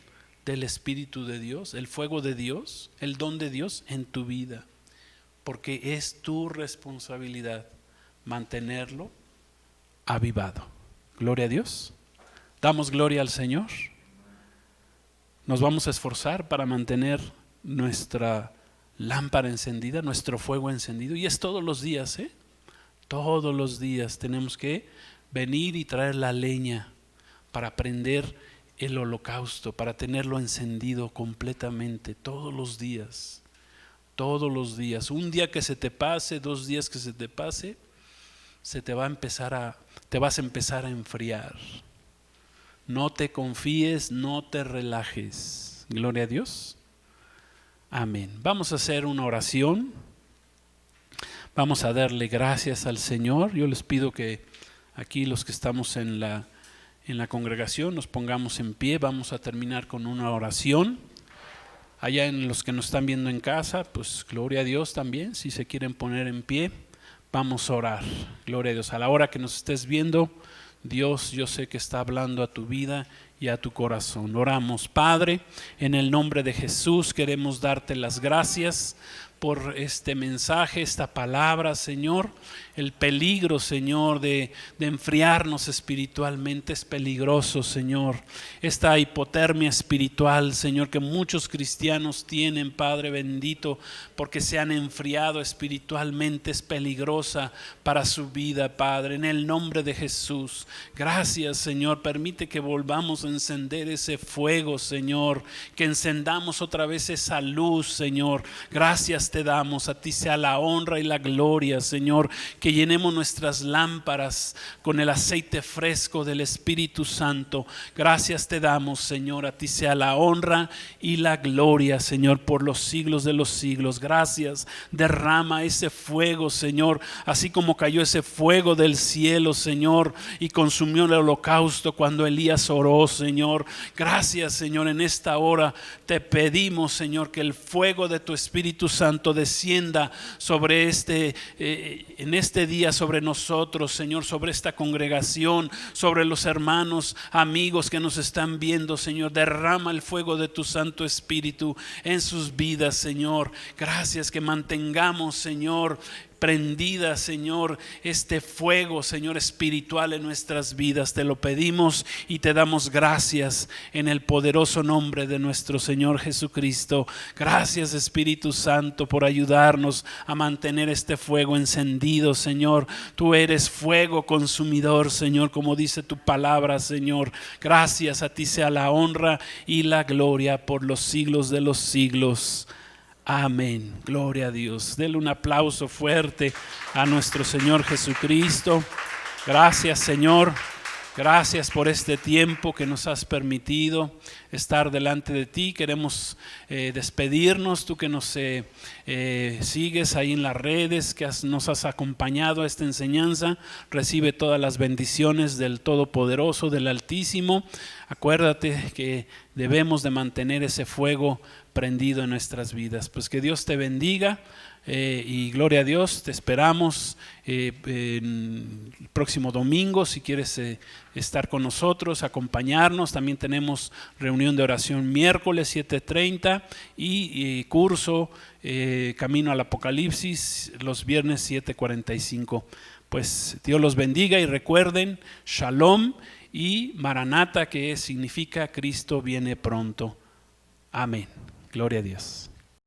del Espíritu de Dios, el fuego de Dios, el don de Dios en tu vida. Porque es tu responsabilidad mantenerlo avivado. Gloria a Dios. Damos gloria al Señor. nos vamos a esforzar para mantener nuestra lámpara encendida, nuestro fuego encendido. Y es todos los días, todos los días tenemos que venir y traer la leña para prender el holocausto, para tenerlo encendido completamente, todos los días. Todos los días. Un día que se te pase, 2 días que se te pase, te vas a empezar a enfriar. No te confíes, no te relajes. Gloria a Dios. Amén. Vamos a hacer una oración. Vamos a darle gracias al Señor. Yo les pido que aquí los que estamos en la congregación nos pongamos en pie. Vamos a terminar con una oración. Allá en los que nos están viendo en casa, pues gloria a Dios también. Si se quieren poner en pie, vamos a orar. Gloria a Dios. A la hora que nos estés viendo, Dios, yo sé que está hablando a tu vida y a tu corazón. Oramos. Padre, en el nombre de Jesús queremos darte las gracias por este mensaje, esta palabra, Señor. El peligro, Señor, de enfriarnos espiritualmente es peligroso, Señor. Esta hipotermia espiritual, Señor, que muchos cristianos tienen, Padre bendito, porque se han enfriado espiritualmente, es peligrosa para su vida, Padre. En el nombre de Jesús, gracias, Señor. Permite que volvamos a encender ese fuego, Señor. Que encendamos otra vez esa luz, Señor. Gracias te damos, a ti sea la honra y la gloria, Señor. Que llenemos nuestras lámparas con el aceite fresco del Espíritu Santo. Gracias te damos, Señor, a ti sea la honra y la gloria, Señor, por los siglos de los siglos. Gracias, derrama ese fuego, Señor, así como cayó ese fuego del cielo, Señor, y consumió el holocausto cuando Elías oró, Señor. Gracias, Señor, en esta hora te pedimos, Señor, que el fuego de tu Espíritu Santo descienda sobre en este día sobre nosotros, Señor, sobre esta congregación, sobre los hermanos, amigos que nos están viendo, Señor. Derrama el fuego de tu Santo Espíritu en sus vidas, Señor. Gracias, que mantengamos, Señor, prendida, Señor, este fuego, Señor, espiritual en nuestras vidas. Te lo pedimos y te damos gracias en el poderoso nombre de nuestro Señor Jesucristo. Gracias, Espíritu Santo, por ayudarnos a mantener este fuego encendido, Señor. Tú eres fuego consumidor, Señor, como dice tu palabra, Señor. Gracias, a ti sea la honra y la gloria por los siglos de los siglos. Amén. Gloria a Dios. Denle un aplauso fuerte a nuestro Señor Jesucristo. Gracias, Señor. Gracias por este tiempo que nos has permitido estar delante de ti. Queremos despedirnos, tú que nos sigues ahí en las redes, que nos has acompañado a esta enseñanza. Recibe todas las bendiciones del Todopoderoso, del Altísimo. Acuérdate que debemos de mantener ese fuego prendido en nuestras vidas. Pues que Dios te bendiga. Y gloria a Dios, te esperamos el próximo domingo si quieres estar con nosotros, acompañarnos. También tenemos reunión de oración miércoles 7:30 y curso Camino al Apocalipsis los viernes 7:45. Pues Dios los bendiga y recuerden Shalom y Maranata, que significa Cristo viene pronto. Amén. Gloria a Dios.